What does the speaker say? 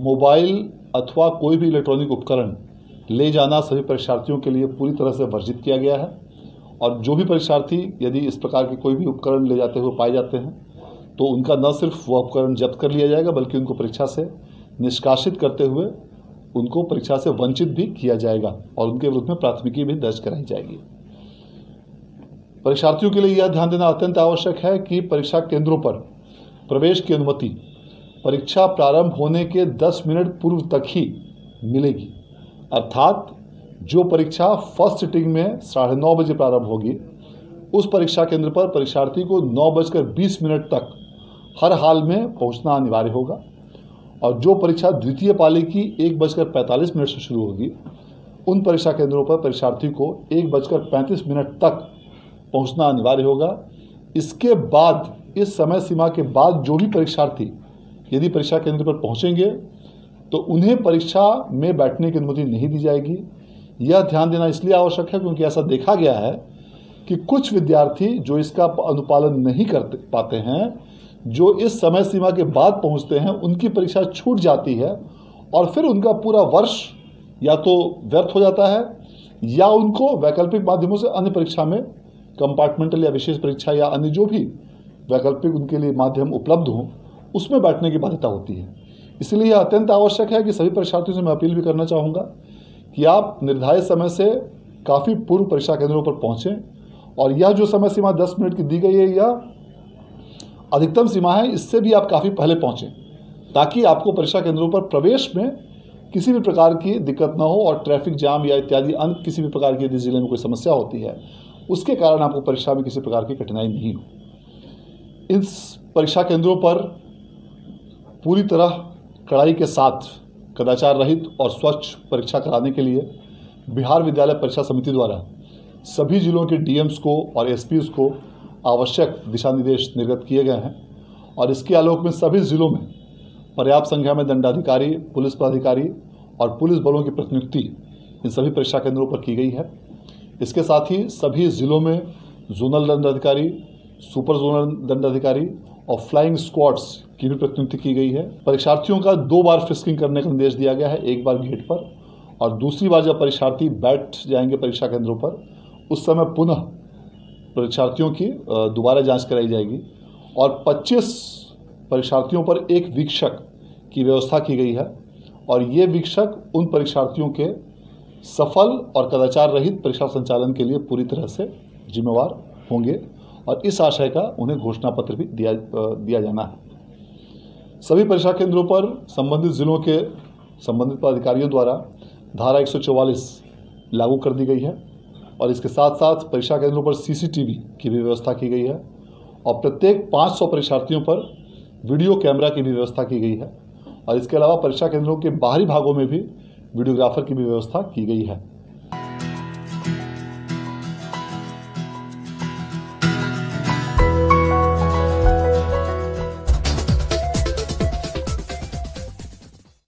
Mobile अथवा कोई भी इलेक्ट्रॉनिक उपकरण ले जाना सभी परीक्षार्थियों के लिए पूरी तरह से वर्जित किया गया है। और जो भी परीक्षार्थी यदि इस प्रकार के कोई भी उपकरण ले जाते हुए पाए जाते हैं तो उनका न सिर्फ वह उपकरण जब्त कर लिया जाएगा बल्कि उनको परीक्षा से निष्कासित करते हुए उनको परीक्षा से वंचित भी किया जाएगा और उनके विरुद्ध में प्राथमिकी भी दर्ज कराई जाएगी। परीक्षार्थियों के लिए यह ध्यान देना अत्यंत आवश्यक है कि परीक्षा केंद्रों पर प्रवेश की अनुमति परीक्षा प्रारंभ होने के 10 मिनट पूर्व तक ही मिलेगी। अर्थात जो परीक्षा फर्स्ट सिटिंग में 9:30 बजे प्रारंभ होगी उस परीक्षा केंद्र पर परीक्षार्थी को 9:20 तक हर हाल में पहुंचना अनिवार्य होगा। और जो परीक्षा द्वितीय पाली की 1:45 से शुरू होगी उन परीक्षा केंद्रों पर परीक्षार्थी को 1:35 तक पहुंचना अनिवार्य होगा। इसके बाद इस समय सीमा के बाद जो भी परीक्षार्थी यदि परीक्षा केंद्र पर पहुंचेंगे तो उन्हें परीक्षा में बैठने की अनुमति नहीं दी जाएगी। यह ध्यान देना इसलिए आवश्यक है क्योंकि ऐसा देखा गया है कि कुछ विद्यार्थी जो इसका अनुपालन नहीं कर पाते हैं, जो इस समय सीमा के बाद पहुंचते हैं, उनकी परीक्षा छूट जाती है और फिर उनका पूरा वर्ष या तो व्यर्थ हो जाता है या उनको वैकल्पिक माध्यमों से अन्य परीक्षा में कंपार्टमेंटल या विशेष परीक्षा या अन्य जो भी वैकल्पिक उनके लिए माध्यम उपलब्ध हों उसमें बैठने की बाध्यता होती है। इसलिए यह अत्यंत आवश्यक है कि सभी परीक्षार्थियों से मैं अपील भी करना चाहूँगा कि आप निर्धारित समय से काफ़ी पूर्व परीक्षा केंद्रों पर पहुँचें। और यह जो समय सीमा 10 मिनट की दी गई है यह अधिकतम सीमा है, इससे भी आप काफ़ी पहले पहुँचें ताकि आपको परीक्षा केंद्रों पर प्रवेश में किसी भी प्रकार की दिक्कत ना हो और ट्रैफिक जाम या इत्यादि अन्य किसी भी प्रकार की यदि जिले में कोई समस्या होती है उसके कारण आपको परीक्षा में किसी प्रकार की कठिनाई नहीं हो। इस परीक्षा केंद्रों पर पूरी तरह कड़ाई के साथ कदाचार रहित और स्वच्छ परीक्षा कराने के लिए बिहार विद्यालय परीक्षा समिति द्वारा सभी जिलों के डीएम्स को और एसपीज को आवश्यक दिशा निर्देश निर्गत किए गए हैं। और इसके आलोक में सभी जिलों में पर्याप्त संख्या में दंडाधिकारी, पुलिस पदाधिकारी और पुलिस बलों की प्रतिनियुक्ति इन सभी परीक्षा केंद्रों पर की गई है। इसके साथ ही सभी जिलों में जोनल दंडाधिकारी, सुपर जोनल दंडाधिकारी और फ्लाइंग स्क्वाड्स की भी प्रतिनियुक्ति की गई है। परीक्षार्थियों का 2 बार फ्रिस्किंग करने का निर्देश दिया गया है, एक बार गेट पर और दूसरी बार जब परीक्षार्थी बैठ जाएंगे परीक्षा केंद्रों पर उस समय पुनः परीक्षार्थियों की दोबारा जांच कराई जाएगी। और 25 परीक्षार्थियों पर एक वीक्षक की व्यवस्था की गई है और ये वीक्षक उन परीक्षार्थियों के सफल और कदाचार रहित परीक्षा संचालन के लिए पूरी तरह से जिम्मेवार होंगे और इस आशय का उन्हें घोषणा पत्र भी दिया जाना है। सभी परीक्षा केंद्रों पर संबंधित जिलों के संबंधित पदाधिकारियों द्वारा धारा 144 लागू कर दी गई है और इसके साथ साथ परीक्षा केंद्रों पर सीसीटीवी की भी व्यवस्था की गई है और प्रत्येक 500 परीक्षार्थियों पर वीडियो कैमरा की भी व्यवस्था की गई है और इसके अलावा परीक्षा केंद्रों के बाहरी भागों में भी वीडियोग्राफर की भी व्यवस्था की गई है।